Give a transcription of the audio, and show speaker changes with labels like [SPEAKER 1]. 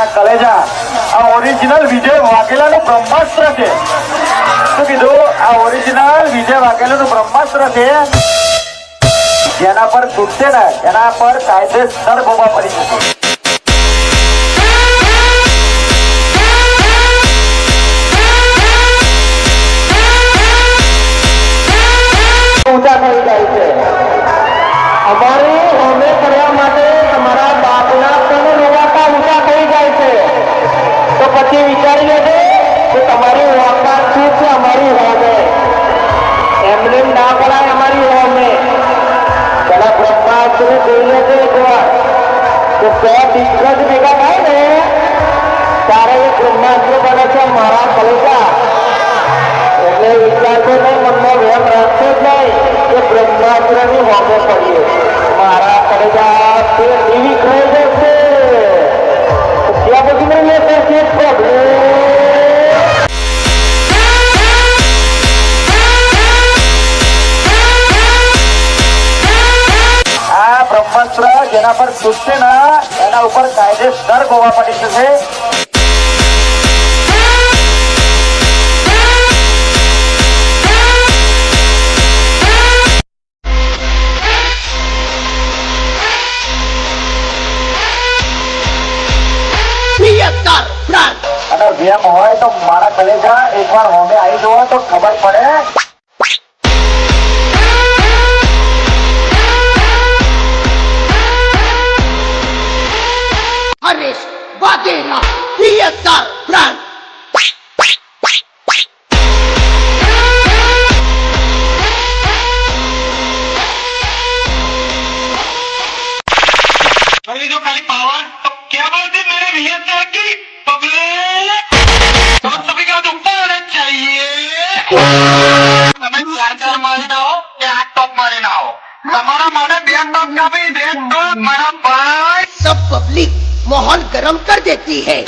[SPEAKER 1] મારા કલેજા આ ઓરિજિનલ વિજય વાઘેલાનું બ્રહ્માસ્ત્ર છે. શું કીધું? આ ઓરિજિનલ વિજય વાઘેલાનું બ્રહ્માસ્ત્ર છે. જેના પર તૂટશે ને એના પર કાયદેસર બોબા પડી જશે. ઊંચા થઈ જાય છે. અમારી હોમે કરવા માટે તમારા બાપના પણ રોવાતા ઊંચા થઈ જાય છે. તો પછી વિચારી લેજો કે તમારી ઓકાત શું છે. અમારી હોમે એમને ના પડાય. અમારી હોમે પેલા બ્રહ્માસ્ત્ર જોઈ લેજો એકવાર. તો 100 દિગ્ગજ ભેગા થાય ને ત્યારે એ બ્રહ્માસ્ત્ર બને છે મારા કલેજા. એટલે વિચારતો નહીં, મનમાં વેમ રાખતો જ નહીં કે બ્રહ્માસ્ત્રની હોમે પડીએ. મારા કલેજા તે દીવી ખાઈ જશે. ત્યાં પછી મને લેશે છે આ બ્રહ્માસ્ત્ર જેના પર તૂટશે ને એના ઉપર કાયદેસર ગોવા પડી જશે. અને જેમ હોય તો મારા કલેજા એકવાર હોમે આવી જવો તો ખબર પડે.
[SPEAKER 2] હરેશ વાઘેલા પિયતર બ્રાન્ડ.
[SPEAKER 3] अरे जो खाली पावर तो क्या बोलते मेरे भैया सर की पब्लिक तो सभी का ऊपर होना चाहिए. તમે ચાર્જર મારી દો કે આ ટોપ મારી ના હો. તમારા મને બે ટોપ કાપી દે તો મારા ભાઈ
[SPEAKER 2] सब पब्लिक माहौल गर्म कर देती है.